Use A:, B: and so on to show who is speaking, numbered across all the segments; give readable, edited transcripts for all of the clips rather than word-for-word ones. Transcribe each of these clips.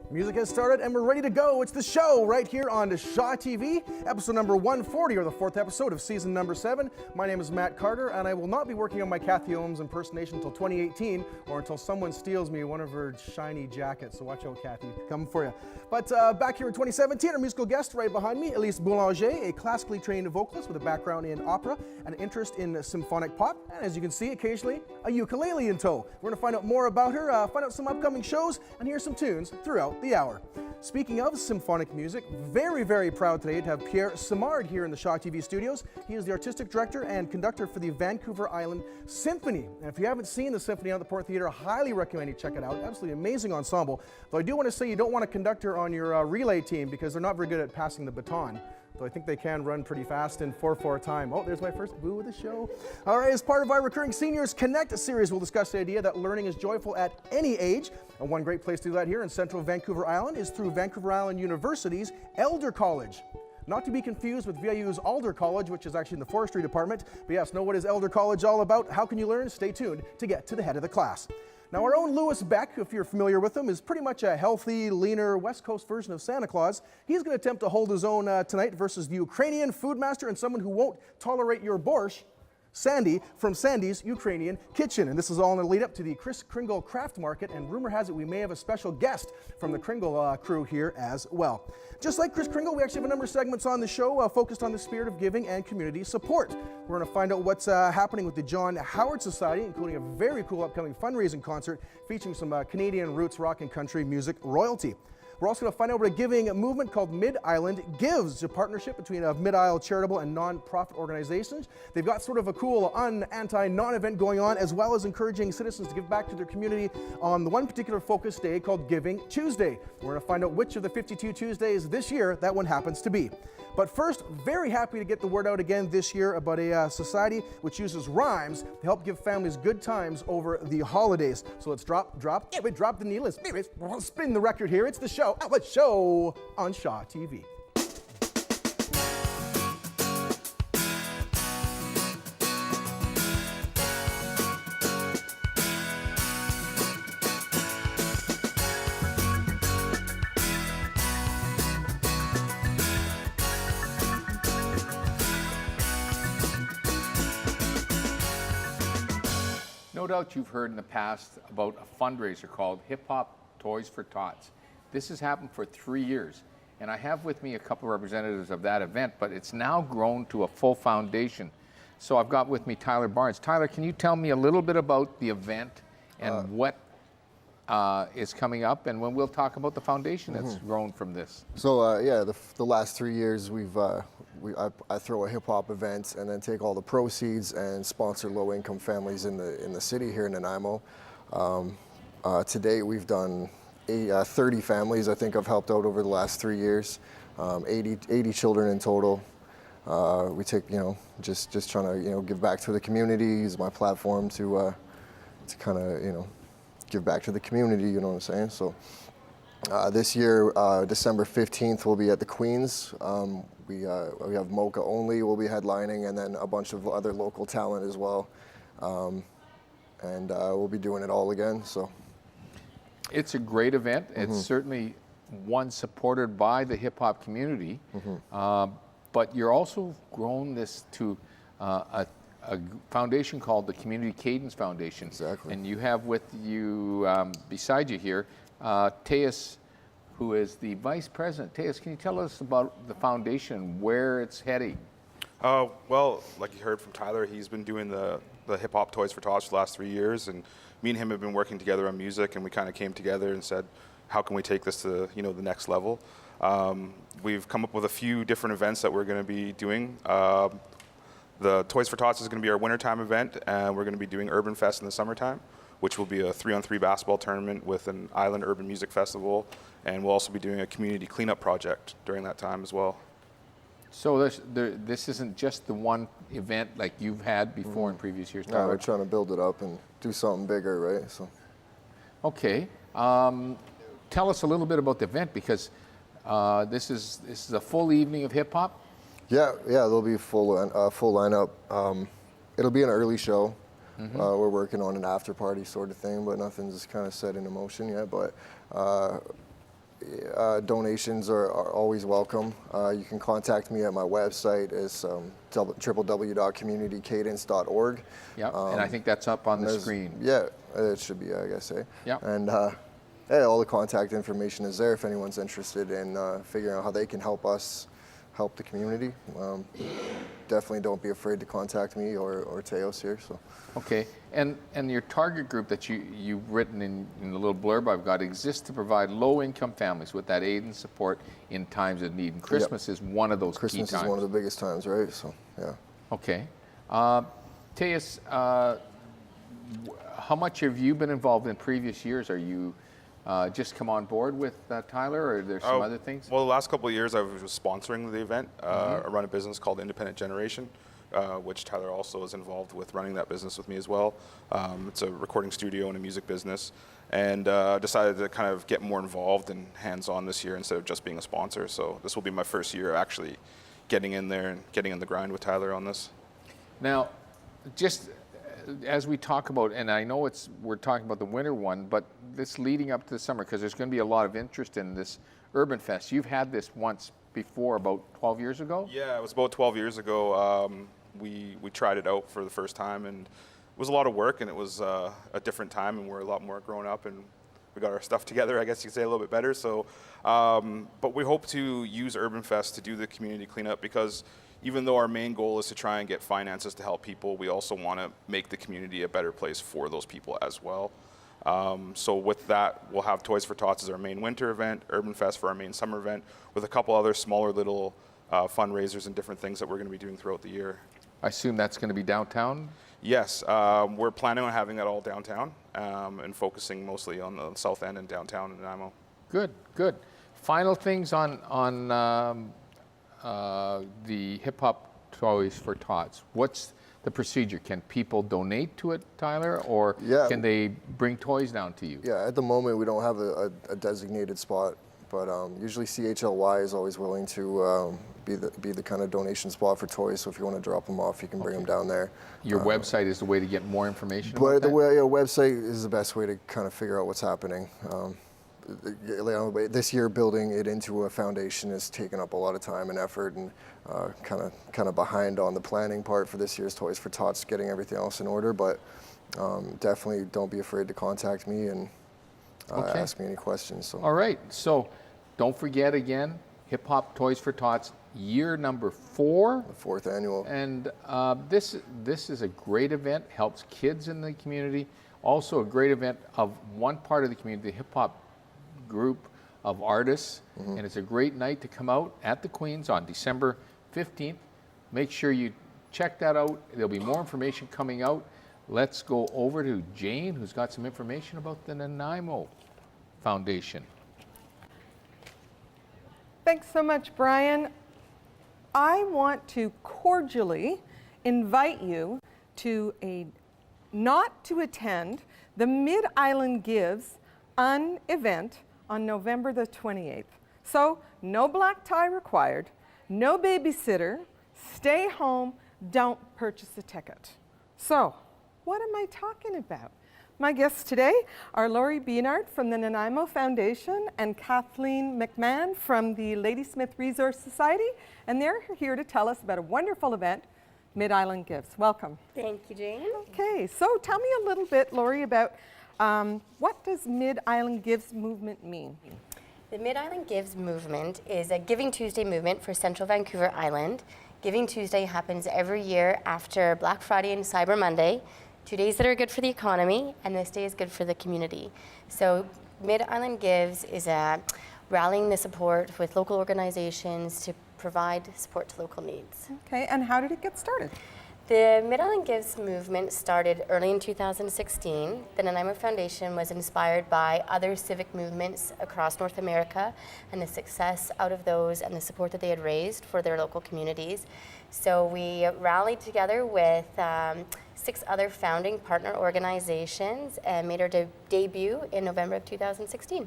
A: Music has started and we're ready to go. It's the show right here on Shaw TV, episode number 140, or the fourth episode of season number 7. My name is Matt Carter, and I will not be working on my Kathy Holmes impersonation until 2018, or until someone steals me one of her shiny jackets. So watch out, Kathy, coming for you. But back here in 2017, our musical guest right behind me, Elise Boulanger, a classically trained vocalist with a background in opera and an interest in symphonic pop, and as you can see, occasionally a ukulele in tow. We're going to find out more about her, find out some upcoming shows, and hear some tunes throughout the hour. Speaking of symphonic music, very, very proud today to have Pierre Simard here in the Shaw TV studios. He is the artistic director and conductor for the Vancouver Island Symphony. And if you haven't seen the Symphony out at the Port Theatre, I highly recommend you check it out. Absolutely amazing ensemble. Though I do want to say you don't want a conductor on your relay team because they're not very good at passing the baton. Though I think they can run pretty fast in 4/4 time. Oh, there's my first boo of the show. All right, as part of our recurring Seniors Connect series, we'll discuss the idea that learning is joyful at any age. And one great place to do that here in central Vancouver Island is through Vancouver Island University's Elder College. Not to be confused with VIU's Alder College, which is actually in the forestry department. But yes, know what is Elder College all about? How can you learn? Stay tuned to get to the head of the class. Now, our own Lewis Beck, if you're familiar with him, is pretty much a healthy, leaner, West Coast version of Santa Claus. He's going to attempt to hold his own tonight versus the Ukrainian food master and someone who won't tolerate your borscht, Sandy from Sandy's Ukrainian Kitchen. And this is all in the lead up to the Kringle Craft Market, and rumor has it we may have a special guest from the Kringle crew here as well. Just like Kris Kringle, we actually have a number of segments on the show focused on the spirit of giving and community support. We're going to find out what's happening with the John Howard Society, including a very cool upcoming fundraising concert featuring some Canadian roots rock and country music royalty. We're also going to find out about a giving movement called Mid-Island Gives, a partnership between Mid-Isle charitable and non-profit organizations. They've got sort of a cool anti-non-event going on, as well as encouraging citizens to give back to their community on the one particular focus day called Giving Tuesday. We're going to find out which of the 52 Tuesdays this year that one happens to be. But first, very happy to get the word out again this year about a society which uses rhymes to help give families good times over the holidays. So let's drop the needle and spin the record here. It's the show, Outlet Show on Shaw TV.
B: No doubt you've heard in the past about a fundraiser called Hip Hop Toys for Tots. This has happened for 3 years, and I have with me a couple of representatives of that event, but it's now grown to a full foundation. So I've got with me Tyler Barnes. Tyler, can you tell me a little bit about the event and what is coming up, and when we'll talk about the foundation that's grown from this?
C: So yeah, the last 3 years I throw a hip hop event and then take all the proceeds and sponsor low income families in the city here in Nanaimo. To date, we've done 30 families. I think I've helped out over the last 3 years. 80 children in total. We take just trying to give back to the community. Use my platform to kind of give back to the community. You know what I'm saying? So this year, December 15th, we'll be at the Queens. We have Mocha Only will be headlining, and then a bunch of other local talent as well. And we'll be doing it all again. So
B: it's a great event. It's certainly one supported by the hip hop community, but you're also grown this to a foundation called the Community Cadence Foundation.
C: Exactly.
B: And you have with you, beside you here, Teus, who is the vice president. Teus, can you tell us about the foundation, where it's heading?
D: Well, like you heard from Tyler, he's been doing the Hip Hop Toys for Tots for the last 3 years, and me and him have been working together on music, and we kind of came together and said, how can we take this to the next level? We've come up with a few different events that we're going to be doing. The Toys for Tots is going to be our wintertime event, and we're going to be doing Urban Fest in the summertime, which will be a 3-on-3 basketball tournament with an Island Urban Music Festival, and we'll also be doing a community cleanup project during that time as well.
B: So this isn't just the one event like you've had before in previous years?
C: No, we're trying to build it up and do something bigger, right? So.
B: Okay. Tell us a little bit about the event, because this is a full evening of hip hop.
C: Yeah, there'll be a full lineup. It'll be an early show. We're working on an after party sort of thing, but nothing's kind of set into motion yet. But donations are always welcome. You can contact me at my website. It's www.communitycadence.org.
B: Yeah, and I think that's up on the screen.
C: Yeah, it should be, I guess.
B: Yeah.
C: And yeah, all the contact information is there if anyone's interested in figuring out how they can help us help the community. Definitely don't be afraid to contact me or Teos here. So.
B: Okay, and your target group that you've written in the little blurb I've got exists to provide low-income families with that aid and support in times of need. And Christmas is one of those key times.
C: Christmas is one of the biggest times, right? So, yeah.
B: Okay. Teos, how much have you been involved in previous years? Are you just come on board with Tyler, or are there some other things?
D: Well, the last couple of years I was sponsoring the event. I run a business called Independent Generation, which Tyler also is involved with running that business with me as well. It's a recording studio and a music business, and decided to kind of get more involved and hands-on this year instead of just being a sponsor. So this will be my first year actually getting in there and getting in the grind with Tyler on this.
B: Now, just as we talk about, and I know we're talking about the winter one, but this leading up to the summer, because there's going to be a lot of interest in this Urban Fest. You've had this once before, about 12 years ago?
D: Yeah, it was about 12 years ago. We tried it out for the first time, and it was a lot of work, and it was a different time, and we're a lot more grown up, and we got our stuff together, I guess you could say, a little bit better. So, but we hope to use Urban Fest to do the community cleanup, because even though our main goal is to try and get finances to help people, we also want to make the community a better place for those people as well. So with that, we'll have Toys for Tots as our main winter event, Urban Fest for our main summer event, with a couple other smaller little fundraisers and different things that we're going to be doing throughout the year.
B: I assume that's going to be downtown?
D: Yes, we're planning on having that all downtown and focusing mostly on the south end and downtown in Nanaimo.
B: Good, good. Final things on the Hip Hop Toys for Tots. What's the procedure? Can people donate to it, Tyler, or can they bring toys down to you?
C: Yeah, at the moment we don't have a designated spot, but usually CHLY is always willing to be the kind of donation spot for toys. So if you want to drop them off, you can bring them down there.
B: Your website is the way to get more information
C: but
B: about that?
C: Website is the best way to kind of figure out what's happening. This year, building it into a foundation has taken up a lot of time and effort, and kind of behind on the planning part for this year's Toys for Tots, getting everything else in order. But definitely don't be afraid to contact me and ask me any questions. So.
B: All right. So don't forget again, Hip Hop Toys for Tots, year number 4.
C: The 4th annual.
B: And this is a great event. Helps kids in the community. Also a great event of one part of the community, the hip hop group of artists, and it's a great night to come out at the Queen's on December 15th. Make sure you check that out. There'll be more information coming out. Let's go over to Jane, who's got some information about the Nanaimo Foundation.
E: Thanks so much, Brian. I want to cordially invite you to not to attend the Mid-Island Gives event on November the 28th. So no black tie required, no babysitter, stay home, don't purchase a ticket. So what am I talking about? My guests today are Laurie Beanard from the Nanaimo Foundation and Kathleen McMahon from the Ladysmith Resource Society, and they're here to tell us about a wonderful event, Mid-Island Gives. Welcome.
F: Thank you, Jane.
E: Okay, so tell me a little bit, Laurie, about what does Mid-Island Gives movement mean?
F: The Mid-Island Gives movement is a Giving Tuesday movement for Central Vancouver Island. Giving Tuesday happens every year after Black Friday and Cyber Monday, 2 days that are good for the economy, and this day is good for the community. So Mid-Island Gives is rallying the support with local organizations to provide support to local needs.
E: Okay, and how did it get started?
F: The Mid-Island Gives movement started early in 2016. The Nanaimo Foundation was inspired by other civic movements across North America and the success out of those and the support that they had raised for their local communities. So we rallied together with 6 other founding partner organizations and made our debut in November of 2016.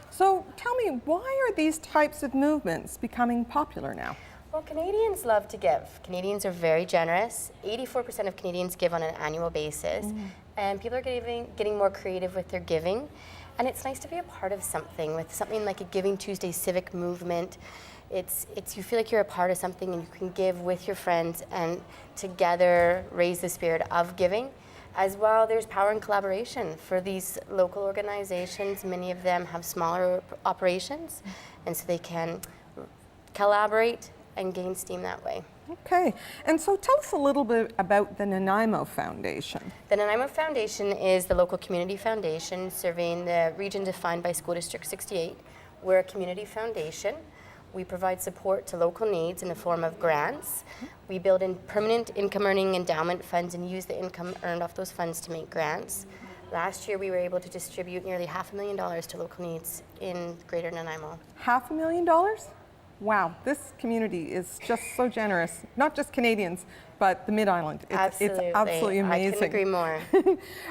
E: So tell me, why are these types of movements becoming popular now?
F: Well, Canadians love to give. Canadians are very generous. 84% of Canadians give on an annual basis. And people are getting more creative with their giving. And it's nice to be a part of something, with something like a Giving Tuesday civic movement. It's you feel like you're a part of something and you can give with your friends and together raise the spirit of giving. As well, there's power in collaboration for these local organizations. Many of them have smaller operations, and so they can collaborate and gain steam that way.
E: Okay, and so tell us a little bit about the Nanaimo Foundation.
F: The Nanaimo Foundation is the local community foundation serving the region defined by School District 68. We're a community foundation. We provide support to local needs in the form of grants. We build in permanent income earning endowment funds and use the income earned off those funds to make grants. Last year, we were able to distribute nearly $500,000 to local needs in Greater Nanaimo.
E: $500,000? Wow, this community is just so generous. Not just Canadians, but the Mid-Island. It's absolutely amazing.
F: I couldn't agree more.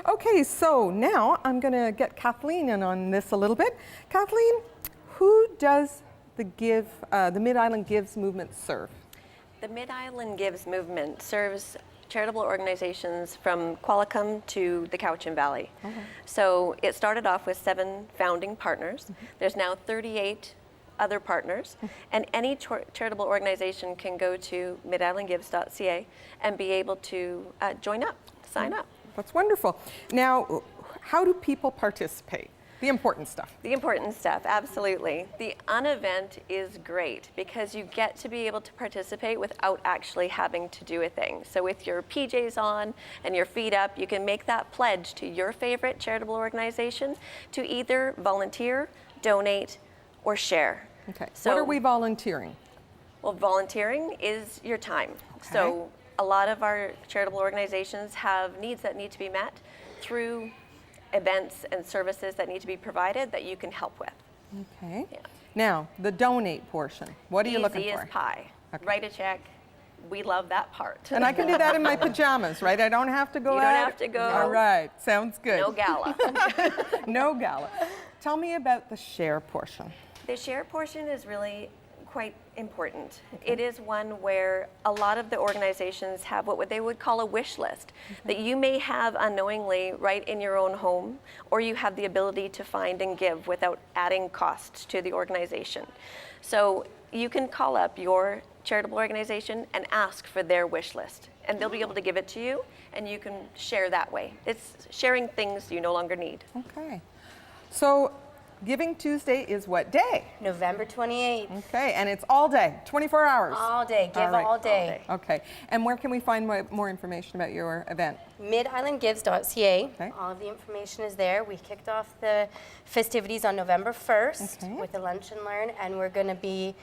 E: Okay, so now I'm going to get Kathleen in on this a little bit. Kathleen, who does the Mid-Island Gives movement serve?
G: The Mid-Island Gives movement serves charitable organizations from Qualicum to the Cowichan Valley. So it started off with 7 founding partners. There's now 38 other partners, and any charitable organization can go to midislandgives.ca and be able to join up, sign up.
E: That's wonderful. Now, how do people participate? The important stuff.
G: The important stuff, absolutely. The unevent is great because you get to be able to participate without actually having to do a thing. So with your PJs on and your feet up, you can make that pledge to your favorite charitable organization to either volunteer, donate, or share.
E: Okay,
G: So,
E: what are we volunteering?
G: Well, volunteering is your time.
E: Okay.
G: So a lot of our charitable organizations have needs that need to be met through events and services that need to be provided that you can help with.
E: Okay.
G: Yeah.
E: Now, the donate portion. What are you looking
G: Easy
E: for?
G: as pie.
E: Okay.
G: Write a check. We love that part.
E: And I can do that in my pajamas, right? I don't have to go
G: You
E: out?
G: don't have to go.
E: All right, sounds good.
G: No gala.
E: No gala. Tell me about the share portion.
G: The share portion is really quite important. It is one where a lot of the organizations have what they would call a wish list that you may have unknowingly right in your own home, or you have the ability to find and give without adding costs to the organization. So you can call up your charitable organization and ask for their wish list, and they'll be able to give it to you, and you can share that way. It's sharing things you no longer need.
E: Okay. So Giving Tuesday is what day?
F: November 28th.
E: Okay, and it's all day, 24 hours.
F: All day, give
E: right.
F: all day.
E: Okay, and where can we find more information about your event?
F: midislandgives.ca.
E: Okay.
F: All of the information is there. We kicked off the festivities on November 1st
E: Okay.
F: with the Lunch and Learn, and we're going to be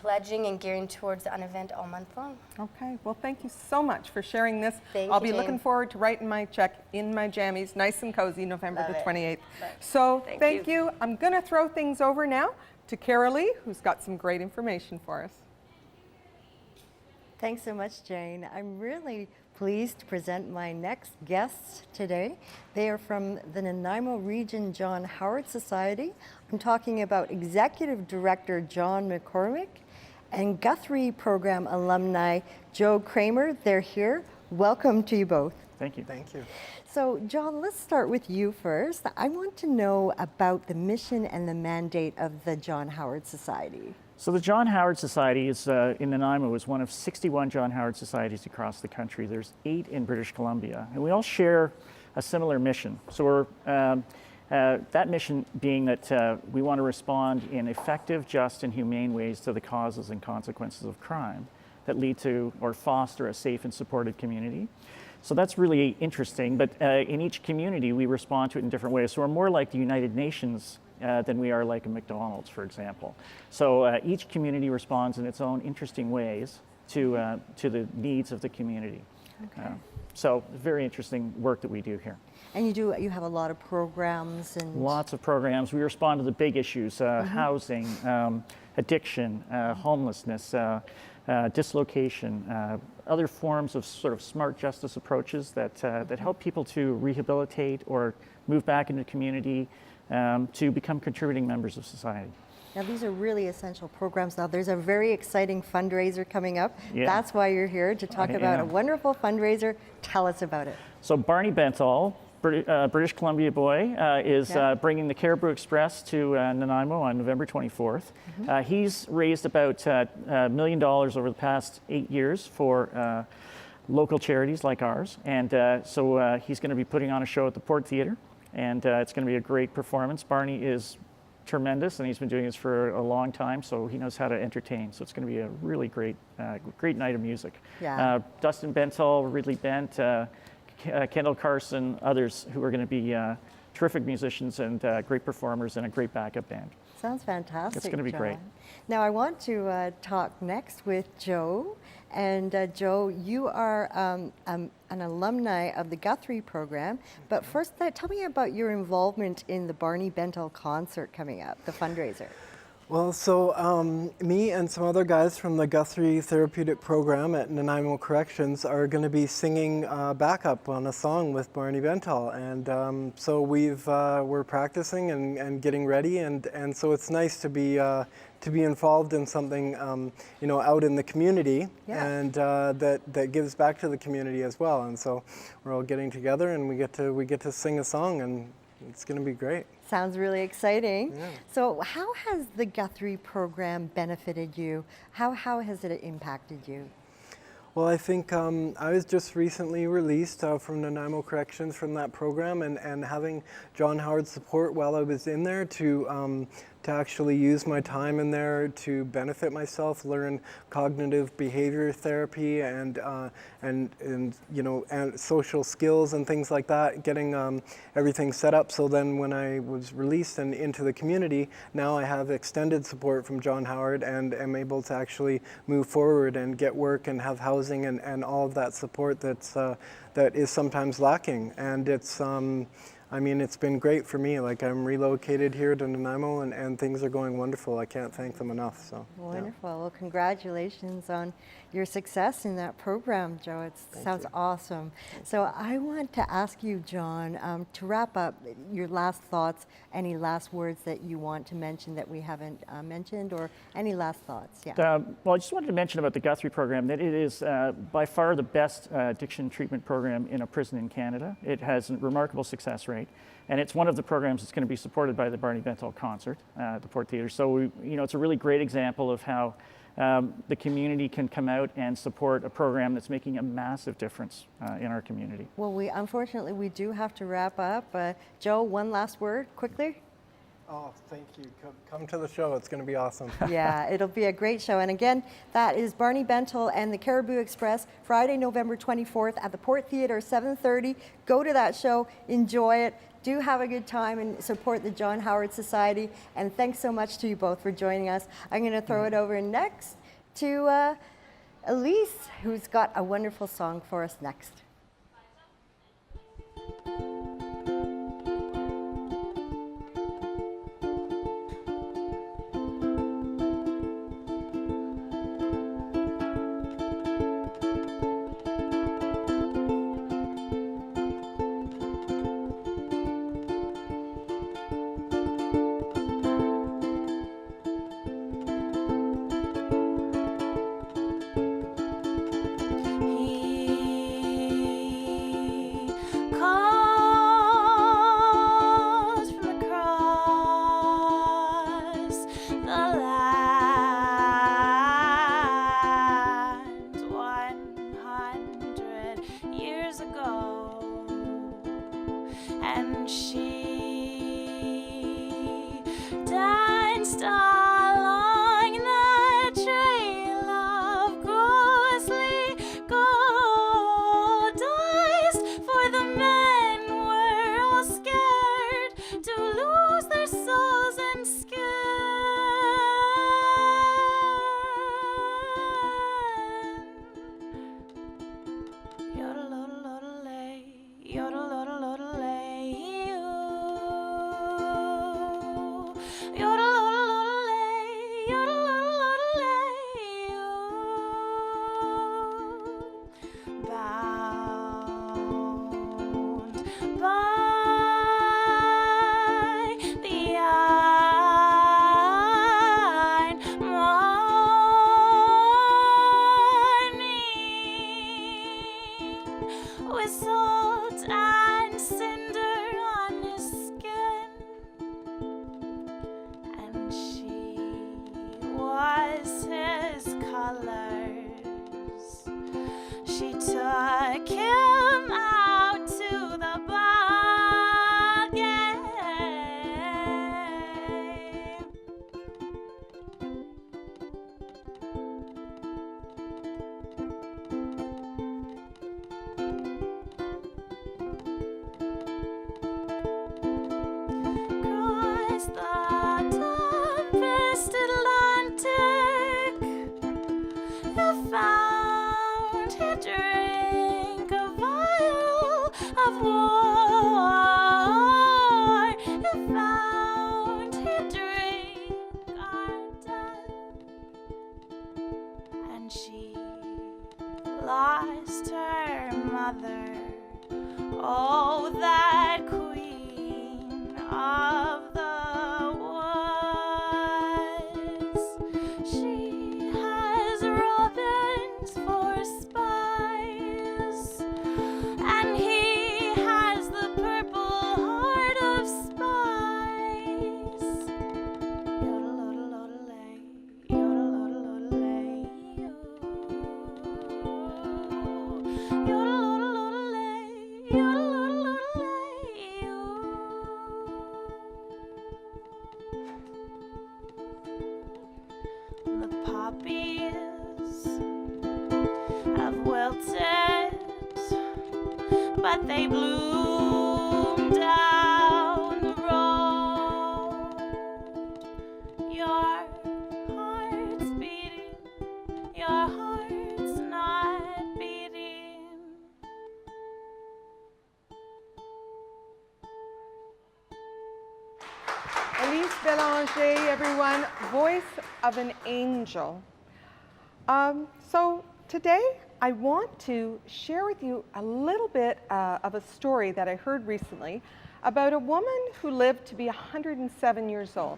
F: pledging and gearing towards an event all month long.
E: Okay, well, thank you so much for sharing this.
F: Thank
E: I'll
F: you,
E: be looking
F: Jane.
E: forward to writing my check in my jammies, nice and cozy, November
F: Love
E: the
F: it.
E: 28th.
F: Love it.
E: So
G: Thank
E: you. I'm going to throw things over now to Kerilie, who's got some great information for us.
H: Thanks so much, Jane. I'm really pleased to present my next guests today. They are from the Nanaimo Region John Howard Society. I'm talking about Executive Director John McCormick and Guthrie Program alumni Joe Kramer. They're here. Welcome to you both.
I: Thank you.
C: Thank you.
H: So, John, let's start with you first. I want to know about the mission and the mandate of the John Howard Society.
I: So the John Howard Society is in Nanaimo is one of 61 John Howard Societies across the country. There's 8 in British Columbia, and we all share a similar mission. So we're, that mission being that we want to respond in effective, just, and humane ways to the causes and consequences of crime that lead to or foster a safe and supported community. So that's really interesting, but in each community we respond to it in different ways. So we're more like the United Nations than we are like a McDonald's, for example. So each community responds in its own interesting ways to the needs of the community.
H: Okay.
I: So very interesting work that we do here.
H: And you have a lot of programs and
I: Lots of programs. We respond to the big issues, housing, addiction, homelessness, dislocation, other forms of sort of smart justice approaches that help people to rehabilitate or move back into the community to become contributing members of society.
H: Now, these are really essential programs. Now, there's a very exciting fundraiser coming up.
I: Yeah.
H: That's why you're here, to talk about
I: Yeah.
H: a wonderful fundraiser. Tell us about it.
I: So Barney Bentall, British Columbia boy, is bringing the Caribou Express to Nanaimo on November 24th. He's raised about $1 million over the past 8 years for local charities like ours. And so he's going to be putting on a show at the Port Theatre, and it's going to be a great performance. Barney is tremendous, and he's been doing this for a long time, so he knows how to entertain. So it's going to be a really great night of music.
H: Yeah.
I: Dustin Bentall, Ridley Bent, Kendall Carson, others who are going to be terrific musicians and great performers and a great backup band.
H: Sounds fantastic.
I: It's going to be
H: John.
I: great.
H: Now I want to talk next with Joe. And Joe, you are an alumni of the Guthrie program. But first, tell me about your involvement in the Barney Bentall concert coming up, the fundraiser.
J: Well, so me and some other guys from the Guthrie Therapeutic Program at Nanaimo Corrections are going to be singing backup on a song with Barney Bentall, and so we're practicing and getting ready, and so it's nice to be involved in something out in the community, and that gives back to the community as well. And so we're all getting together, and we get to sing a song, and it's going to be great.
H: Sounds really exciting.
J: Yeah.
H: So how has the Guthrie program benefited you? How has it impacted you?
J: Well, I think I was just recently released from Nanaimo Corrections from that program, and having John Howard's support while I was in there to actually use my time in there to benefit myself, learn cognitive behavior therapy and social skills and things like that, getting everything set up. So then when I was released and into the community, now I have extended support from John Howard and am able to actually move forward and get work and have housing and all of that support that is sometimes lacking. And it's been great for me. Like, I'm relocated here to Nanaimo, and things are going wonderful. I can't thank them enough. So
H: wonderful. Yeah. Well, congratulations on your success in that program, Joe. It sounds awesome. So I want to ask you, John, to wrap up, your last thoughts, any last words that you want to mention that we haven't mentioned, or any last thoughts? Yeah.
I: Well, I just wanted to mention about the Guthrie program that it is by far the best addiction treatment program in a prison in Canada. It has a remarkable success rate. And it's one of the programs that's going to be supported by the Barney Bentall concert at the Port Theatre. So, it's a really great example of how the community can come out and support a program that's making a massive difference in our community.
H: Well, unfortunately, we do have to wrap up. Joe, one last word, quickly.
J: Oh, thank you. Come to the show. It's going to be awesome.
H: Yeah, it'll be a great show. And again, that is Barney Bentall and the Caribou Express, Friday, November 24th at the Port Theatre, 7:30. Go to that show, enjoy it, do have a good time, and support the John Howard Society. And thanks so much to you both for joining us. I'm going to throw it over next to Elise, who's got a wonderful song for us next.
K: Yodel, his colors. She took him out to the ball game. Cross the tempest Atlantic, you found he drank a vial of war. You found he drank our death, and she lost her mother. Oh, that queen of the woods. She has robins for spies, and he has the purple heart of spice. Yodel-odel-odel-ay, yodel-odel-odel-ay, yodel-odel-odel-ay, yodel-odel-odel-ay, The poppies have wilted, but they bloom down the road. Your heart's beating, your heart's not beating.
E: Elise Boulanger, everyone, voice of an angel. So today I want to share with you a little bit of a story that I heard recently about a woman who lived to be 107 years old.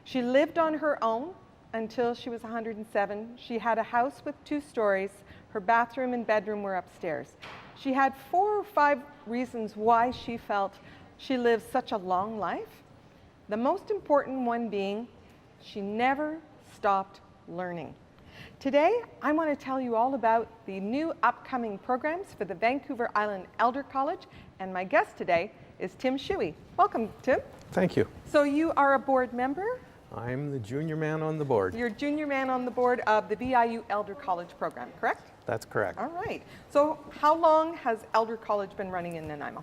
E: She lived on her own until she was 107. She had a house with 2 stories. Her bathroom and bedroom were upstairs. She had 4 or 5 reasons why she felt she lived such a long life. The most important one being she never stopped learning. Today, I want to tell you all about the new upcoming programs for the Vancouver Island Elder College, and my guest today is Tim Shuey. Welcome, Tim.
L: Thank you.
E: So you are a board member?
L: I'm the junior man on the board.
E: You're junior man on the board of the VIU Elder College program, correct?
L: That's correct.
E: All right. So how long has Elder College been running in Nanaimo?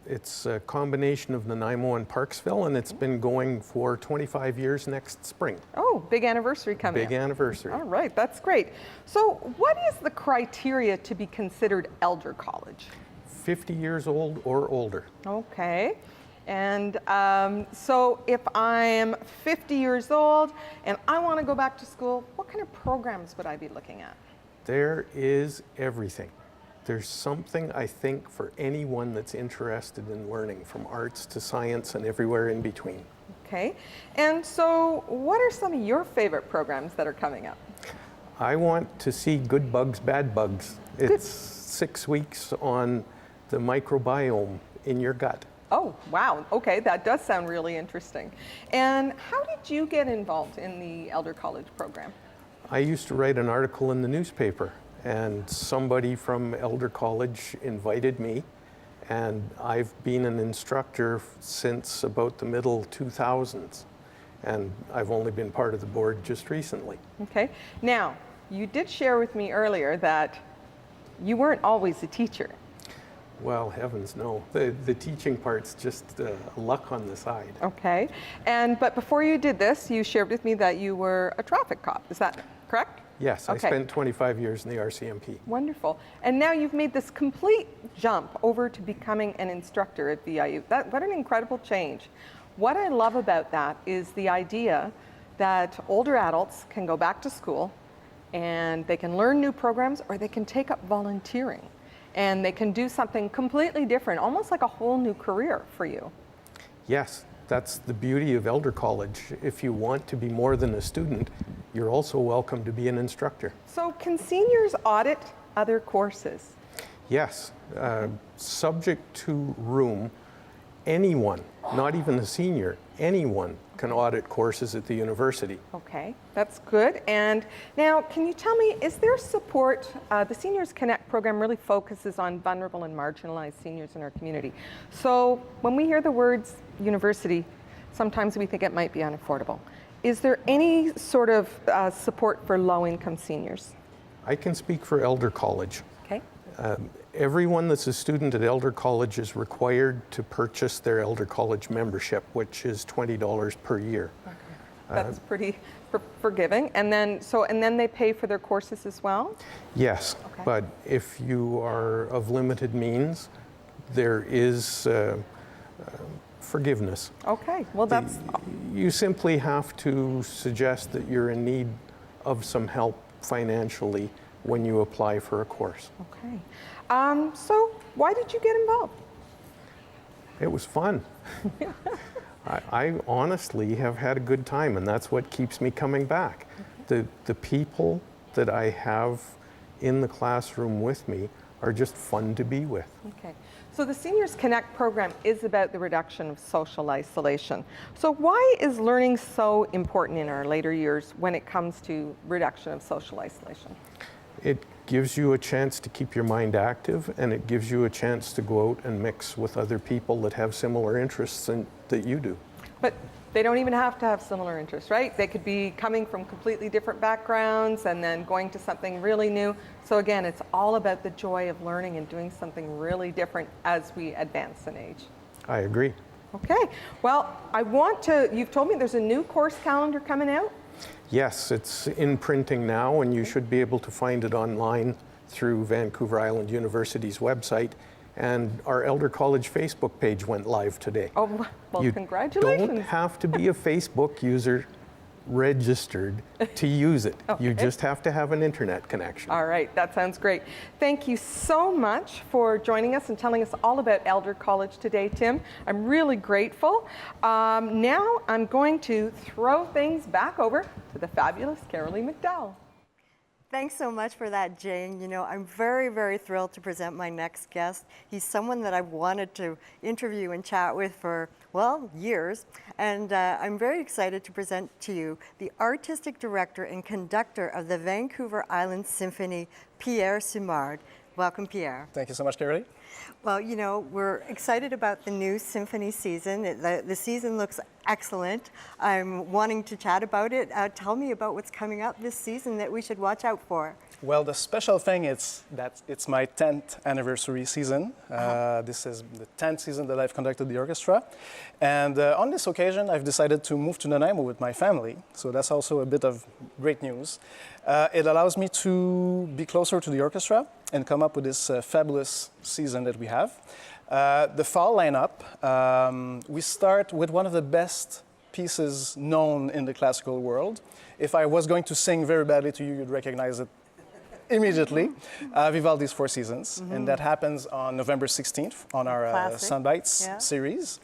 L: It's a combination of Nanaimo and Parksville, and it's been going for 25 years next spring.
E: Oh, big anniversary coming up.
L: Big anniversary.
E: All right, that's great. So what is the criteria to be considered Elder College?
L: 50 years old or older.
E: Okay. And so if I'm 50 years old and I want to go back to school, what kind of programs would I be looking at?
L: There is everything. There's something, I think, for anyone that's interested in learning, from arts to science and everywhere in between.
E: Okay. And so what are some of your favorite programs that are coming up?
L: I want to see good bugs, bad bugs. It's 6 weeks on the microbiome in your gut.
E: Oh, wow. Okay, that does sound really interesting. And how did you get involved in the Elder College program?
L: I used to write an article in the newspaper, and somebody from Elder College invited me, and I've been an instructor since about the middle 2000s, and I've only been part of the board just recently.
E: Okay. Now, you did share with me earlier that you weren't always a teacher.
L: Well, heavens no. The teaching part's just luck on the side.
E: Okay. But before you did this, you shared with me that you were a traffic cop. Is that correct?
L: Yes,
E: Okay.
L: I spent 25 years in the RCMP.
E: Wonderful. And now you've made this complete jump over to becoming an instructor at VIU. What an incredible change. What I love about that is the idea that older adults can go back to school and they can learn new programs, or they can take up volunteering and they can do something completely different, almost like a whole new career for you.
L: Yes, that's the beauty of Elder College. If you want to be more than a student, you're also welcome to be an instructor.
E: So can seniors audit other courses?
L: Yes, subject to room. anyone, not even a senior, anyone can audit courses at the university.
E: Okay, that's good. And now, can you tell me, is there support? The Seniors Connect program really focuses on vulnerable and marginalized seniors in our community. So when we hear the words university, sometimes we think it might be unaffordable. Is there any sort of support for low-income seniors?
L: I can speak for Elder College.
E: Okay.
L: Everyone that's a student at Elder College is required to purchase their Elder College membership, which is $20 per year.
E: Okay. That's pretty forgiving. And then they pay for their courses as well?
L: Yes,
E: Okay.
L: but if you are of limited means, there is forgiveness.
E: Okay, well that's...
L: You simply have to suggest that you're in need of some help financially when you apply for a course.
E: Okay. So why did you get involved?
L: It was fun. I honestly have had a good time, and that's what keeps me coming back. The people that I have in the classroom with me are just fun to be with.
E: Okay. So the Seniors Connect program is about the reduction of social isolation. So why is learning so important in our later years when it comes to reduction of social isolation?
L: It gives you a chance to keep your mind active, and it gives you a chance to go out and mix with other people that have similar interests that you do.
E: But they don't even have to have similar interests, right? They could be coming from completely different backgrounds and then going to something really new. So again, it's all about the joy of learning and doing something really different as we advance in age.
L: I agree.
E: Okay, well, you've told me there's a new course calendar coming out?
L: Yes, it's in printing now, and you should be able to find it online through Vancouver Island University's website. And our Elder College Facebook page went live today.
E: Oh, well,
L: you
E: congratulations.
L: don't have to be a Facebook user registered to use it.
E: Okay.
L: You just have to have an internet connection.
E: All right, that sounds great. Thank you so much for joining us and telling us all about Elder College today, Tim. I'm really grateful. Now I'm going to throw things back over to the fabulous Kerilie McDowall.
H: Thanks so much for that, Jane. You know, I'm very, very thrilled to present my next guest. He's someone that I've wanted to interview and chat with for, well, years. And I'm very excited to present to you the artistic director and conductor of the Vancouver Island Symphony, Pierre Simard. Welcome, Pierre.
M: Thank you so much, Kerilie.
H: Well, you know, we're excited about the new symphony season. The season looks excellent. I'm wanting to chat about it. Tell me about what's coming up this season that we should watch out for.
M: Well, the special thing is that it's my 10th anniversary season. This is the 10th season that I've conducted the orchestra. And on this occasion, I've decided to move to Nanaimo with my family. So that's also a bit of great news. It allows me to be closer to the orchestra and come up with this fabulous season that we have. The fall lineup, we start with one of the best pieces known in the classical world. If I was going to sing very badly to you, you'd recognize it immediately. Vivaldi's Four Seasons, and that happens on November 16th on our Sunbites series.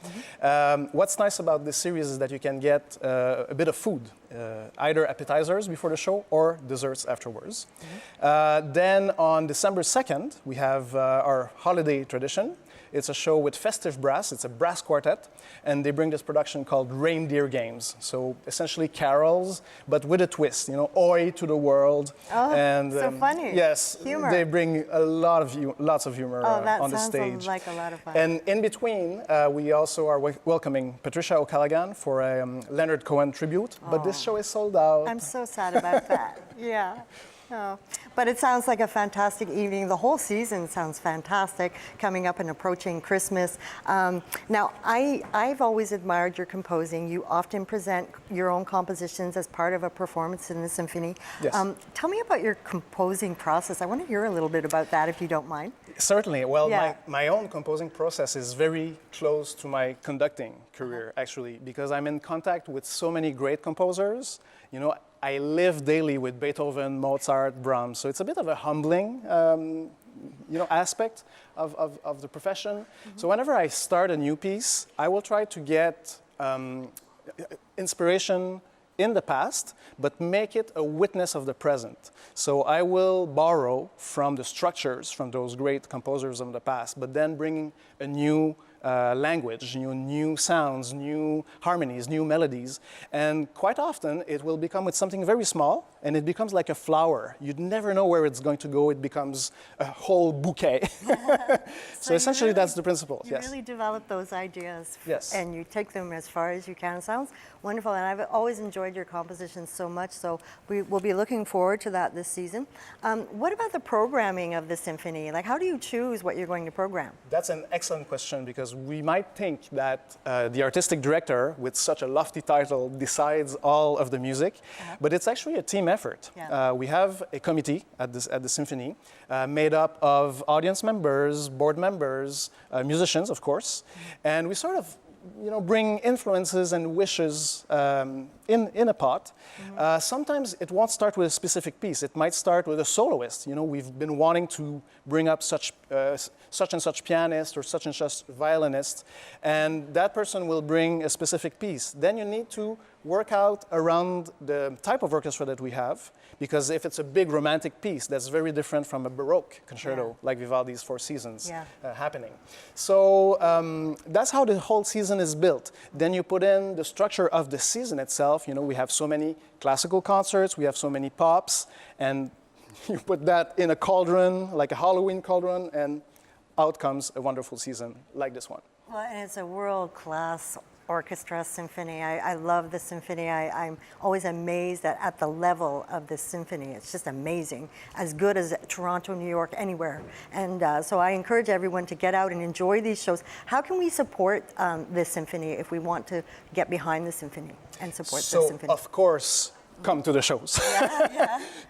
M: What's nice about this series is that you can get a bit of food, either appetizers before the show or desserts afterwards. Then on December 2nd, we have our holiday tradition. It's a show with festive brass. It's a brass quartet, and they bring this production called Reindeer Games. So essentially carols, but with a twist. You know, oi to the world.
H: Oh,
M: and
H: so funny.
M: Yes,
H: humor.
M: They bring a lot of lots of humor on the stage.
H: That sounds like a lot of fun.
M: And in between, we also are welcoming Patricia O'Callaghan for a Leonard Cohen tribute. But this show is sold out.
H: I'm so sad about that. Yeah. Oh, but it sounds like a fantastic evening. The whole season sounds fantastic, coming up and approaching Christmas. Now, I've always admired your composing. You often present your own compositions as part of a performance in the symphony.
M: Yes.
H: Tell me about your composing process. I want to hear a little bit about that, if you don't mind.
M: Certainly. Well, my own composing process is very close to my conducting career, actually, because I'm in contact with so many great composers. You know, I live daily with Beethoven, Mozart, Brahms, so it's a bit of a humbling, aspect of the profession. So whenever I start a new piece, I will try to get inspiration in the past, but make it a witness of the present. So I will borrow from the structures from those great composers of the past, but then bringing a new language, new sounds, new harmonies, new melodies. And quite often it will become with something very small, and it becomes like a flower. You'd never know where it's going to go. It becomes a whole bouquet. So essentially that's the principle.
H: You really develop those ideas.
M: Yes.
H: And you take them as far as you can. Sounds wonderful. And I've always enjoyed your compositions so much. So we will be looking forward to that this season. What about the programming of the symphony? Like, how do you choose what you're going to program?
M: That's an excellent question, because we might think that the artistic director with such a lofty title decides all of the music, but it's actually a team effort.
H: Yeah.
M: We have a committee at the Symphony made up of audience members, board members, musicians, of course, and we sort of bring influences and wishes in a pot. Sometimes it won't start with a specific piece. It might start with a soloist. We've been wanting to bring up such and such pianist or such and such violinist, and that person will bring a specific piece. Then you need to work out around the type of orchestra that we have, because if it's a big romantic piece, that's very different from a Baroque concerto, like Vivaldi's Four Seasons happening. So that's how the whole season is built. Then you put in the structure of the season itself. We have so many classical concerts, we have so many pops, and you put that in a cauldron, like a Halloween cauldron, and out comes a wonderful season like this one.
H: Well, and it's a world-class orchestra symphony. I love the symphony. I'm always amazed at the level of this symphony. It's just amazing, as good as Toronto, New York, anywhere. And so I encourage everyone to get out and enjoy these shows. How can we support this symphony if we want to get behind the symphony and support the symphony?
M: So, of course, come to the shows.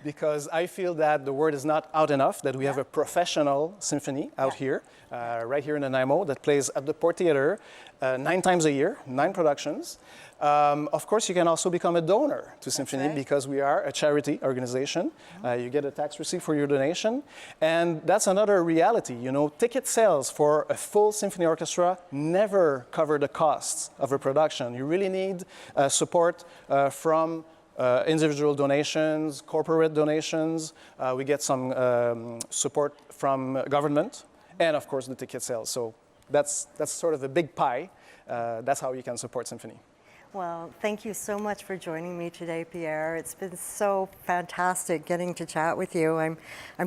M: Because I feel that the word is not out enough, that we have a professional symphony out here, right here in Nanaimo, that plays at the Port Theatre 9 times a year, 9 productions. Of course, you can also become a donor to Symphony, because we are a charity organization. You get a tax receipt for your donation. And that's another reality. Ticket sales for a full symphony orchestra never cover the costs of a production. You really need support from individual donations, corporate donations. We get some support from government, and of course the ticket sales. So that's sort of a big pie. That's how you can support Symphony.
H: Well, thank you so much for joining me today, Pierre. It's been so fantastic getting to chat with you. I'm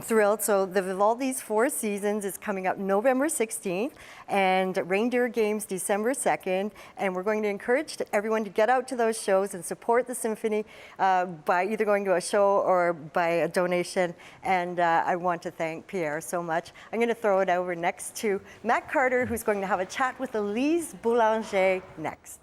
H: thrilled. So the Vivaldi's Four Seasons is coming up November 16th and Reindeer Games December 2nd. And we're going to encourage everyone to get out to those shows and support the symphony by either going to a show or by a donation. And I want to thank Pierre so much. I'm going to throw it over next to Matt Carter, who's going to have a chat with Elise Boulanger next.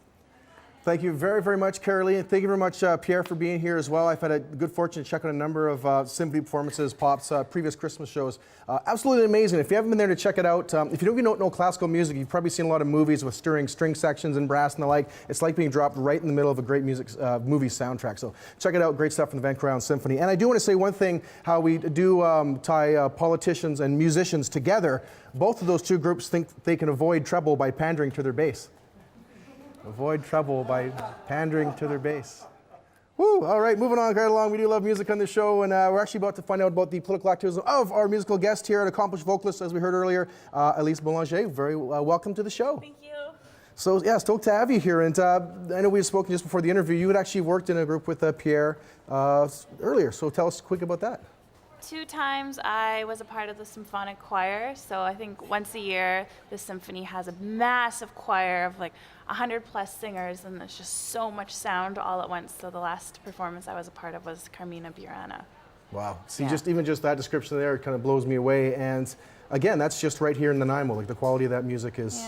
A: Thank you very, very much, Kerilie, and thank you very much, Pierre, for being here as well. I've had a good fortune to check out a number of symphony performances, Pop's previous Christmas shows. Absolutely amazing. If you haven't been there to check it out, if you don't know classical music, you've probably seen a lot of movies with stirring string sections and brass and the like. It's like being dropped right in the middle of a great movie soundtrack. So check it out. Great stuff from the Vancouver Symphony. And I do want to say one thing, how we do tie politicians and musicians together. Both of those two groups think they can avoid trouble by pandering to their base. Avoid trouble by pandering to their base. Woo! All right, moving on right along. We do love music on this show, and we're actually about to find out about the political activism of our musical guest here, an accomplished vocalist, as we heard earlier, Elise Boulanger. Very welcome to the show.
K: Thank you.
A: So, yeah, stoked to have you here. And I know we had spoken just before the interview. You had actually worked in a group with Pierre earlier, so tell us quick about that.
K: 2 times I was a part of the symphonic choir, so I think once a year the symphony has a massive choir of like 100+ singers, and there's just so much sound all at once. So the last performance I was a part of was Carmina Burana.
A: Wow. See, even just that description there kind of blows me away. And again, that's just right here in Nanaimo. Like the quality of that music is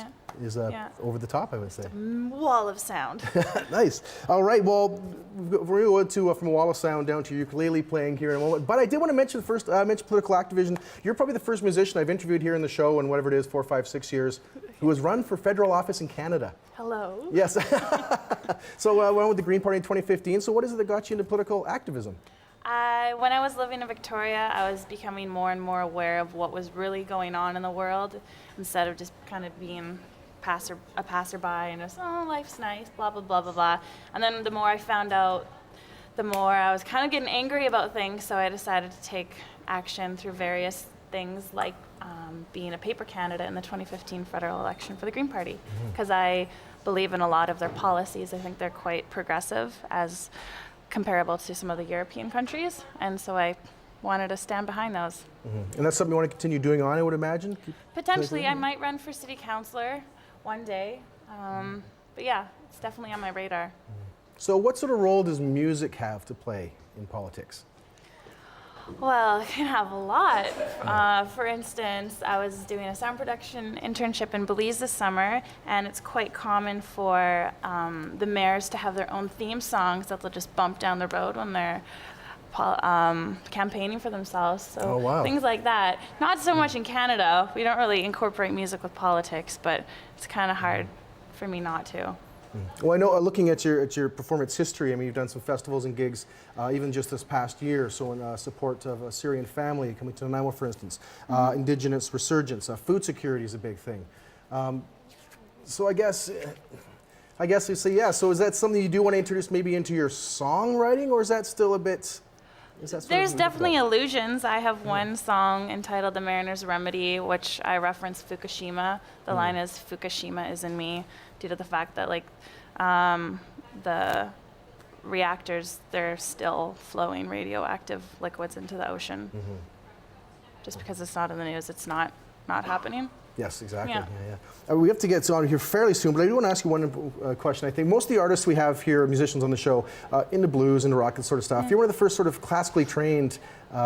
A: over the top, I would say.
K: Wall of sound.
A: Nice. All right. Well, we're going to go from a wall of sound down to ukulele playing here in a moment. But I did want to mention first, mention political activism. You're probably the first musician I've interviewed here in the show in whatever it is, 4, 5, 6 years, who has run for federal office in Canada.
K: Hello.
A: Yes. So went with the Green Party in 2015. So what is it that got you into political activism?
K: When I was living in Victoria, I was becoming more and more aware of what was really going on in the world, instead of just kind of being a passerby and just, oh, life's nice, blah, blah, blah, blah, blah. And then the more I found out, the more I was kind of getting angry about things, so I decided to take action through various things like being a paper candidate in the 2015 federal election for the Green Party, because I believe in a lot of their policies. I think they're quite progressive as comparable to some of the European countries, and so I wanted to stand behind those.
A: And that's something you want to continue doing on, I would imagine?
K: Potentially, I might run for city councillor one day, but yeah, it's definitely on my radar.
A: So what sort of role does music have to play in politics?
K: Well, it can have a lot. For instance, I was doing a sound production internship in Belize this summer, and it's quite common for the mayors to have their own theme songs that they'll just bump down the road when they're campaigning for themselves. So things like that. Not so much in Canada. We don't really incorporate music with politics, but it's kind of hard for me not to.
A: Well, I know looking at your performance history, I mean, you've done some festivals and gigs, even just this past year. So in support of a Syrian family coming to Nanaimo, for instance, Indigenous resurgence, food security is a big thing. So I guess you say, yeah. So is that something you do want to introduce maybe into your songwriting, or is that still a bit?
K: There's definitely allusions. I have one song entitled "The Mariner's Remedy," which I reference Fukushima. The line is "Fukushima is in me," due to the fact that the reactors, they're still flowing radioactive liquids into the ocean. Just because it's not in the news, it's not happening.
A: Yes, exactly.
K: Yeah.
A: We have to get on here fairly soon, but I do want to ask you one question. I think most of the artists we have here, musicians on the show, into blues, into rock, that sort of stuff. You're one of the first sort of classically trained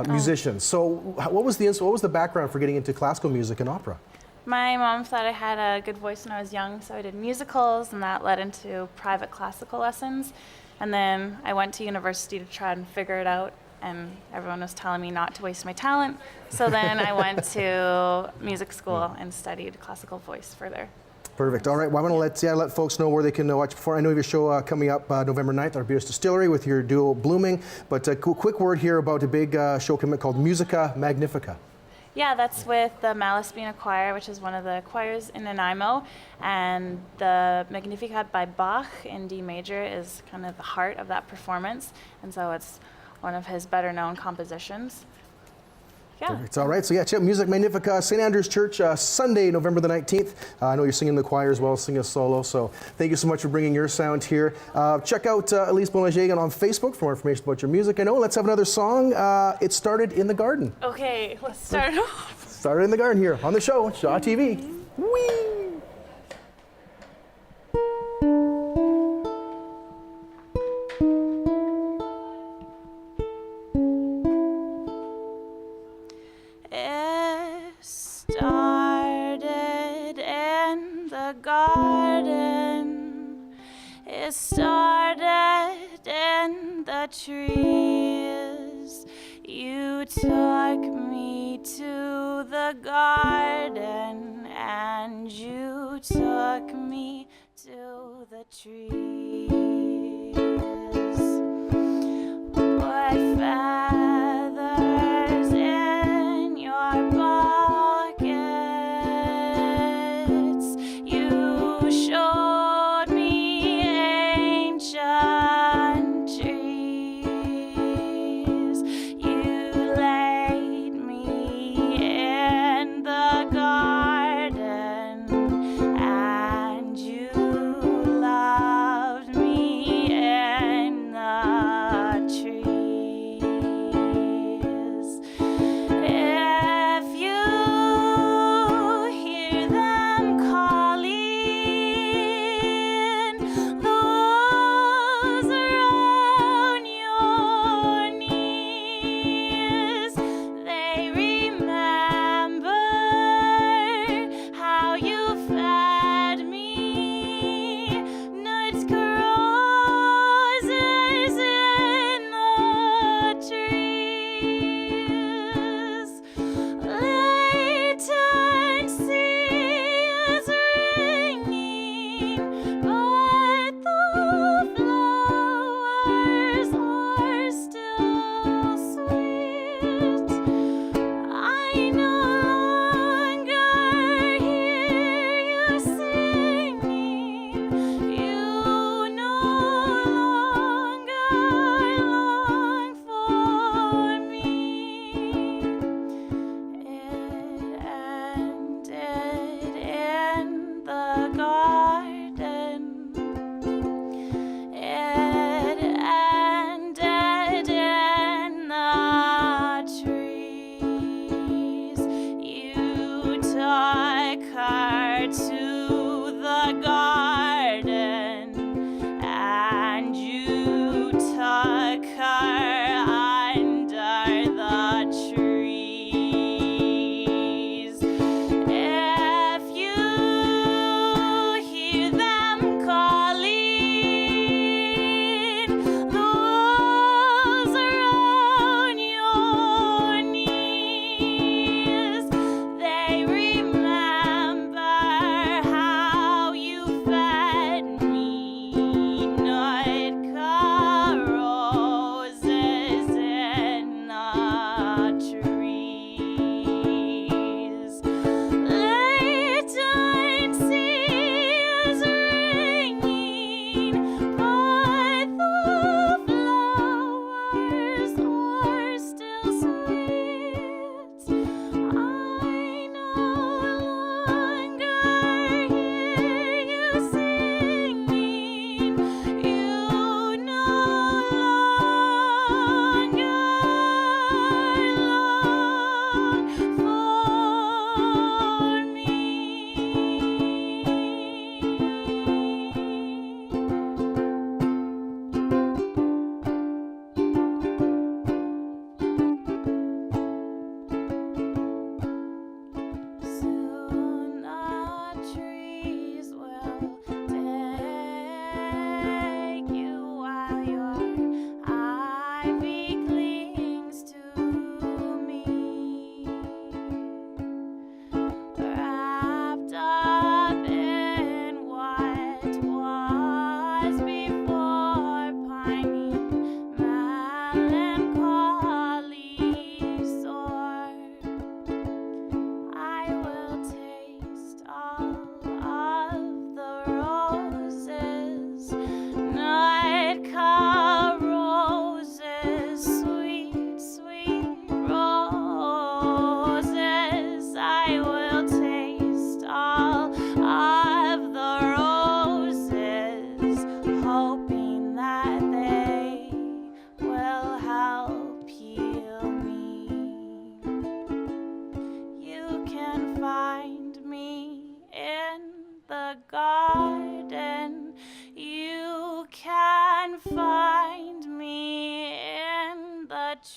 A: musicians. So what was the background for getting into classical music and opera?
K: My mom thought I had a good voice when I was young, so I did musicals, and that led into private classical lessons. And then I went to university to try and figure it out, and everyone was telling me not to waste my talent. So then I went to music school and studied classical voice further.
A: Perfect. All right. Well, I'm going to let folks know where they can watch before. I know you have a show coming up November 9th at Arbutus Distillery with your duo Blooming. But a quick word here about a big show coming called Musica Magnifica.
K: Yeah, that's with the Malaspina Choir, which is one of the choirs in Nanaimo. And the Magnificat by Bach in D major is kind of the heart of that performance. And so it's one of his better known compositions. Yeah.
A: It's all right. So yeah, check out Music Magnifica, St. Andrew's Church, Sunday, November the 19th. I know you're singing in the choir as well, singing a solo. So thank you so much for bringing your sound here. Check out Elise Boulanger on Facebook for more information about your music. I know. Let's have another song. It Started in the Garden.
K: Okay, let's start off.
A: Started in the Garden here on the show, Shaw TV. Whee!
K: It started in the trees. You took me to the garden and you took me to the trees. Put feathers in your pockets. You showed me ancient trees. You laid me in the garden and you loved me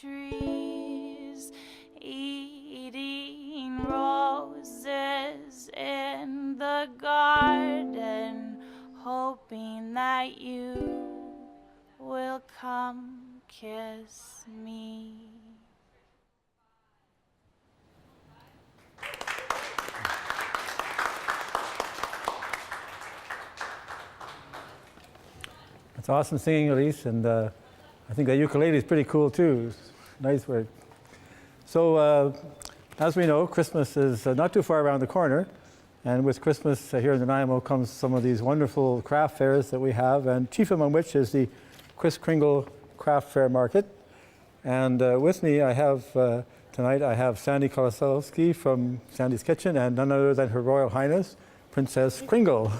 K: trees, eating roses in the garden, hoping that you will come kiss me.
N: It's awesome singing, Elise, and I think that ukulele is pretty cool too. Nice word. So, as we know, Christmas is not too far around the corner, and with Christmas here in Nanaimo comes some of these wonderful craft fairs that we have, and chief among which is the Kringle Craft Fair Market. And with me, I have tonight, I have Sandy Kolosowski from Sandy's Kitchen, and none other than Her Royal Highness, Princess Kringle.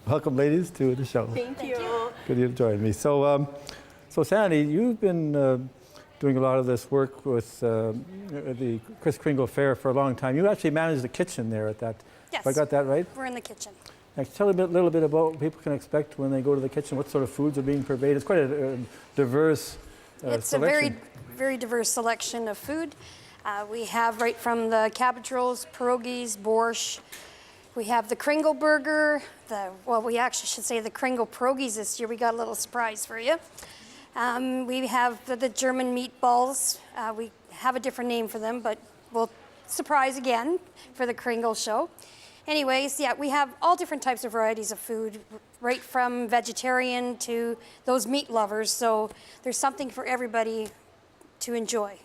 N: Welcome, ladies, to the show.
O: Thank you.
N: Good you to join me. So, so Sandy, you've been doing a lot of this work with the Kringle Fair for a long time. You actually manage the kitchen there at that.
O: Yes.
N: Have I got that right?
O: We're in the kitchen.
N: Now, tell a little bit about what people can expect when they go to the kitchen. What sort of foods are being provided? It's quite a diverse
O: It's
N: selection.
O: a very diverse selection of food. We have right from the cabbage rolls, pierogies, borscht. We have the Kringle burger. We actually should say the Kringle pierogies this year. We got a little surprise for you. We have the German meatballs. We have a different name for them, but we'll surprise again for the Kringle show. Anyways, yeah, we have all different types of varieties of food, right from vegetarian to those meat lovers. So there's something for everybody to enjoy.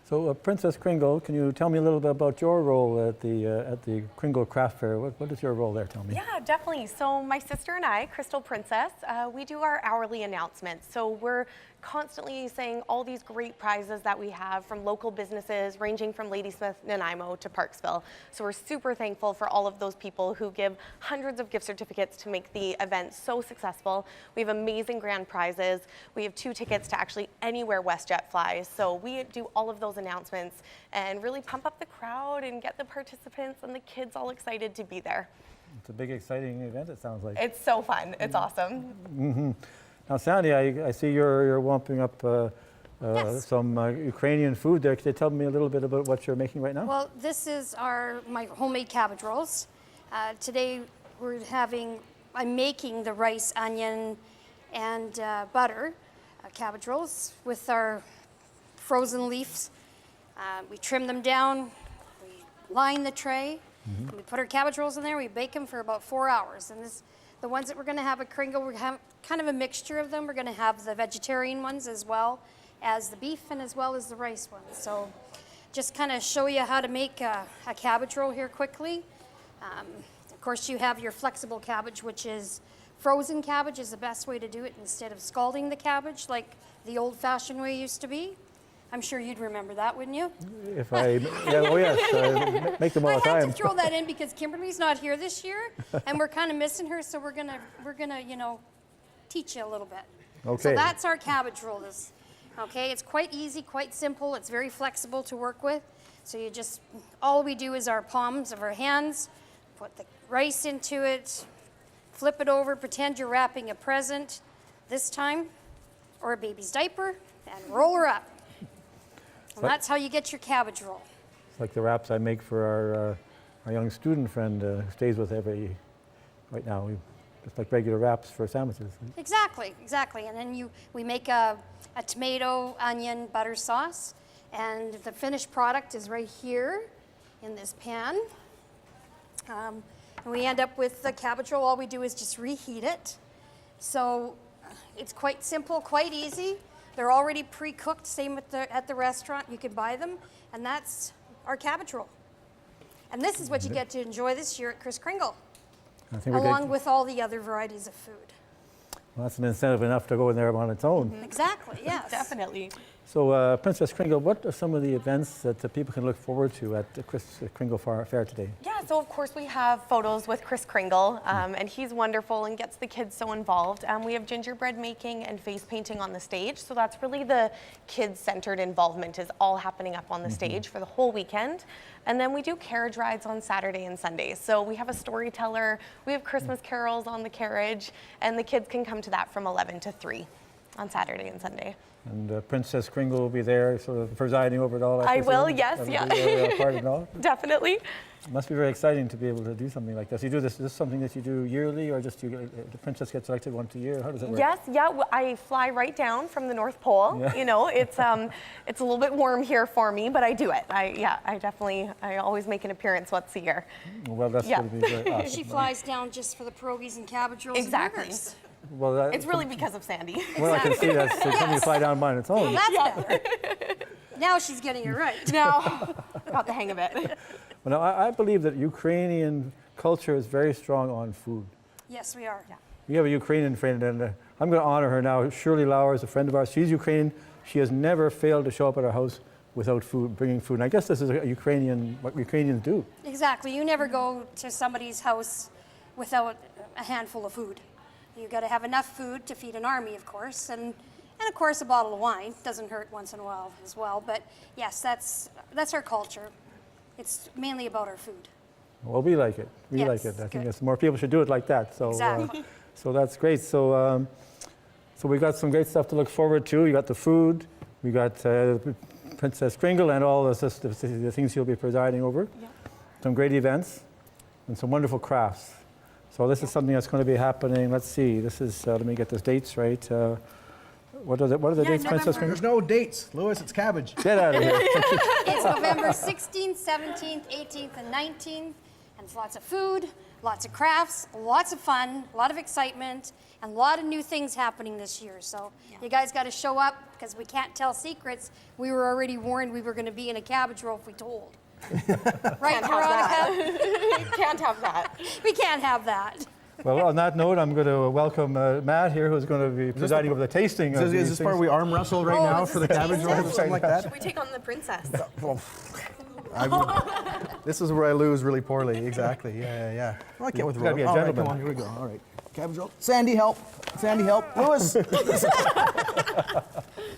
N: So, Princess Kringle, can you tell me a little bit about your role at the Kringle Craft Fair? What is your role there? Tell me.
P: Yeah, definitely. So my sister and I, Crystal Princess, we do our hourly announcements. So we're constantly saying all these great prizes that we have from local businesses, ranging from Ladysmith, Nanaimo to Parksville. So we're super thankful for all of those people who give hundreds of gift certificates to make the event so successful. We have amazing grand prizes. We have 2 tickets to actually anywhere WestJet flies. So we do all of those announcements and really pump up the crowd and get the participants and the kids all excited to be there.
N: It's a big, exciting event, it sounds like.
P: It's so fun. It's awesome.
N: Mm-hmm. Now, Sandy, I see you're warming up some Ukrainian food there. Could you tell me a little bit about what you're making right now?
O: Well, this is my homemade cabbage rolls. Today I'm making the rice, onion, and butter cabbage rolls with our frozen leaves. We trim them down, we line the tray, and we put our cabbage rolls in there, we bake them for about 4 hours. And the ones that we're gonna have at Kringle, we're have kind of a mixture of them. We're gonna have the vegetarian ones as well as the beef and as well as the rice ones. So just kind of show you how to make a cabbage roll here quickly. Of course, you have your flexible cabbage, which is frozen cabbage is the best way to do it instead of scalding the cabbage like the old-fashioned way used to be. I'm sure you'd remember that, wouldn't you?
N: If I, yeah, oh yes, make them all the time.
O: I had to throw that in because Kimberly's not here this year, and we're kind of missing her, so we're gonna teach you a little bit.
N: Okay.
O: So that's our cabbage roll. Okay, it's quite easy, quite simple. It's very flexible to work with. So all we do is our palms of our hands, put the rice into it, flip it over, pretend you're wrapping a present this time, or a baby's diaper, and roll her up. And that's how you get your cabbage roll.
N: It's like the wraps I make for our young student friend who stays with right now. Just like regular wraps for sandwiches.
O: Exactly. And then we make a tomato, onion, butter sauce, and the finished product is right here in this pan. And we end up with the cabbage roll. All we do is just reheat it. So it's quite simple, quite easy. They're already pre-cooked, same at the restaurant. You can buy them, and that's our cabbage roll. And this is what you get to enjoy this year at Kris Kringle, along with all the other varieties of food.
N: Well, that's an incentive enough to go in there on its own.
O: Exactly, yes.
P: Definitely.
N: So, Princess Kringle, what are some of the events that people can look forward to at the Kris Kringle Fair today?
P: Yeah, so of course we have photos with Kris Kringle, and he's wonderful and gets the kids so involved. We have gingerbread making and face painting on the stage, so that's really the kids-centered involvement is all happening up on the stage for the whole weekend. And then we do carriage rides on Saturday and Sunday. So we have a storyteller, we have Christmas carols on the carriage, and the kids can come to that from 11 to 3 on Saturday and Sunday.
N: And Princess Kringle will be there, sort of presiding over it all.
P: I will, yes, yeah.
N: Part of it all.
P: Definitely.
N: It must be very exciting to be able to do something like this. You do this. Is this something that you do yearly, or just the princess gets elected once a year? How does it work?
P: Yes, yeah. I fly right down from the North Pole. Yeah. You know, it's a little bit warm here for me, but I do it. I always make an appearance once a year.
N: Well, that's going to be very awesome.
O: She flies down just for the pierogies and cabbage rolls.
P: Exactly.
O: And burgers.
N: Well,
P: it's really because of Sandy.
N: Well, I can see that something to fly down by on its own.
O: Well, that's better. Now she's getting it right.
P: Now, got the hang of it.
N: Well, now, I believe that Ukrainian culture is very strong on food.
O: Yes, we are. Yeah.
N: We have a Ukrainian friend, and I'm going to honor her now. Shirley Lauer is a friend of ours. She's Ukrainian. She has never failed to show up at our house without food, bringing food. And I guess this is what Ukrainians do.
O: Exactly. You never go to somebody's house without a handful of food. You've got to have enough food to feed an army, of course, and of course a bottle of wine doesn't hurt once in a while as well. But yes, that's our culture. It's mainly about our food.
N: Well, we like it. We like it. I think more people should do it like that. So,
O: exactly.
N: So that's great. So, so we've got some great stuff to look forward to. You got the food. We got Princess Kringle and all the things she'll be presiding over. Yeah. Some great events and some wonderful crafts. So this is something that's going to be happening. Let's see. This is, let me get the dates right. What are the dates, Princess Kringle?
A: There's no dates, Louis. It's cabbage.
N: Get out of here.
O: It's November 16th, 17th, 18th, and 19th. And it's lots of food, lots of crafts, lots of fun, a lot of excitement, and a lot of new things happening this year. So you guys got to show up because we can't tell secrets. We were already warned we were going to be in a cabbage roll if we told. Right, Veronica?
P: Can't have that.
O: We can't have that.
N: Well, on that note, I'm going to welcome Matt here, who's going to be presiding over the tasting.
A: Is this part we arm wrestle right now for the cabbage roll or something like that?
P: Should we take on the princess?
A: This is where I lose really poorly. Exactly. Yeah. Well, I can't with the roll.
N: Be a gentleman.
A: Right, come on, here we go. All right. Cabbage roll. Sandy, help. Louis.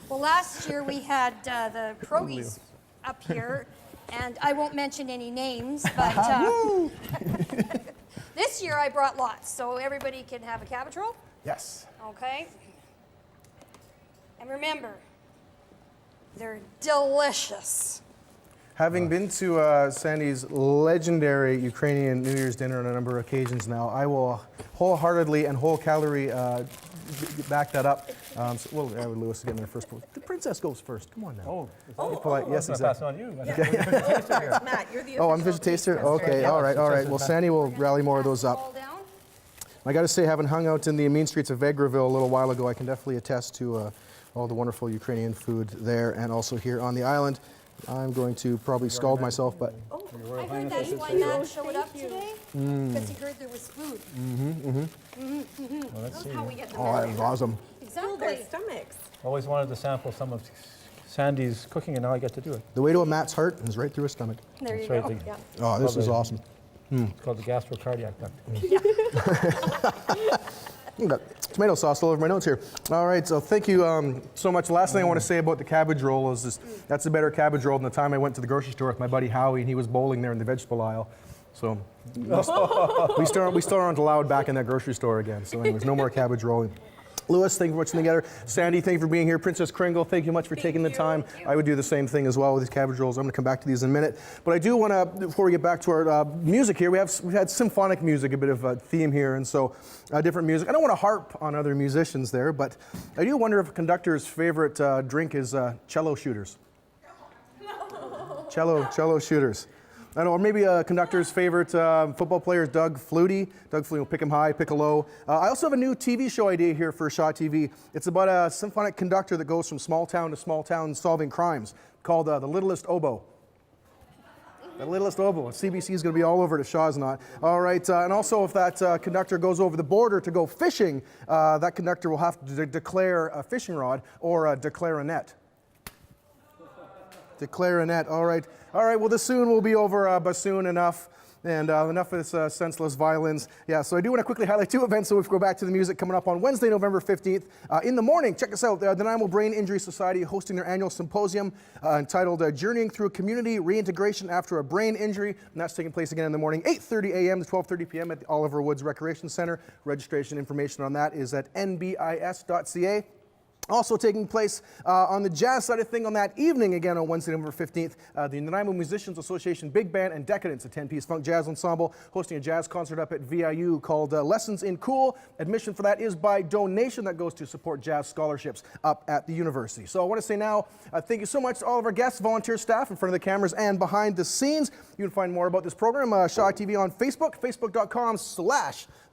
O: Well, last year we had the pierogies up here, and I won't mention any names, but this year I brought lots, so everybody can have a cabbage roll.
A: Yes.
O: Okay. And remember, they're delicious.
A: Having been to Sandy's legendary Ukrainian New Year's dinner on a number of occasions now, I will wholeheartedly and whole calorie back that up. So we'll have Lewis get in there first. The princess goes first. Come on now.
N: Oh,
A: polite. Yes, exactly.
N: Pass it on you.
E: Matt, you're the
A: Oh, I'm veggie taster? Okay, all right. Well, Sandy will rally more of those up. I got to say, having hung out in the mean streets of Vegreville a little while ago, I can definitely attest to all the wonderful Ukrainian food there and also here on the island. I'm going to probably scald myself, but...
O: I heard that's why Matt showed up today, because he heard there was food.
N: Well, let's see.
O: How we get the
A: Oh, that was awesome.
O: Exactly.
E: Their stomachs.
N: Always wanted to sample some of Sandy's cooking, and now I get to do it.
A: The way to a Matt's heart is right through his stomach.
O: There you
N: That's
O: go.
N: right.
O: Yeah.
A: Oh, this is awesome.
N: It's called the gastrocardiac duct.
A: Tomato sauce all over my notes here. All right, so thank you so much. The last thing I want to say about the cabbage roll is that's a better cabbage roll than the time I went to the grocery store with my buddy Howie and he was bowling there in the vegetable aisle. So we still aren't allowed back in that grocery store again. So anyways, no more cabbage rolling. Lewis, thank you for watching together. Sandy, thank you for being here. Princess Kringle, thank you much for taking the time. I would do the same thing as well with these cabbage rolls. I'm going to come back to these in a minute. But I do want to, before we get back to our music here, we've had symphonic music, a bit of a theme here, and so different music. I don't want to harp on other musicians there, but I do wonder if Conductor's favorite drink is cello shooters. Cello shooters. I know, or maybe a Conductor's favorite football player is Doug Flutie. Doug Flutie will pick him high, pick a low. I also have a new TV show idea here for Shaw TV. It's about a symphonic conductor that goes from small town to small town solving crimes called The Littlest Oboe. The Littlest Oboe. CBC is going to be all over it if Shaw's not. All right, and also if that conductor goes over the border to go fishing, that conductor will have to declare a fishing rod or declare a net. Declare a net, all right. All right, well, the soon will be over, but soon enough. And enough of this senseless violins. Yeah, so I do want to quickly highlight two events, so we go back to the music coming up on Wednesday, November 15th. In the morning, check us out, the Nanaimo Brain Injury Society hosting their annual symposium entitled Journeying Through Community Reintegration After a Brain Injury. And that's taking place again in the morning, 8:30 a.m. to 12:30 p.m. at the Oliver Woods Recreation Center. Registration information on that is at nbis.ca. Also taking place on the jazz side of thing on that evening, again on Wednesday, November 15th, the Nanaimo Musicians Association Big Band and Decadence, a 10-piece funk jazz ensemble, hosting a jazz concert up at VIU called Lessons in Cool. Admission for that is by donation that goes to support jazz scholarships up at the university. So I want to say now, thank you so much to all of our guests, volunteer staff in front of the cameras and behind the scenes. You can find more about this program, Shaw TV on Facebook, facebook.com/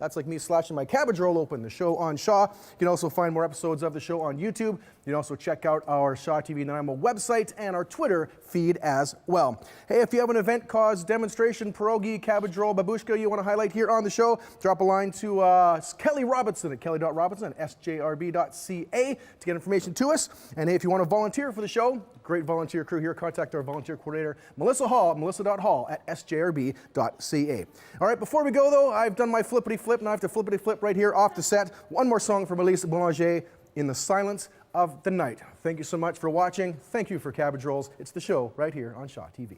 A: that's like me slashing my cabbage roll open, the show on Shaw. You can also find more episodes of the show on YouTube. You can also check out our Shaw TV Nanaimo website and our Twitter feed as well. Hey, if you have an event, cause, demonstration, pierogi, cabbage roll, babushka you want to highlight here on the show, drop a line to Kelly Robinson at kelly.robinson@sjrb.ca to get information to us. And hey, if you want to volunteer for the show, great volunteer crew here, contact our volunteer coordinator, Melissa Hall, melissa.hall@sjrb.ca. All right, before we go though, I've done my flippity flip, and I have to flippity flip right here off the set. One more song from Elise Boulanger, In the Silence of the Night. Thank you so much for watching. Thank you for Cabbage Rolls. It's the show right here on Shaw TV.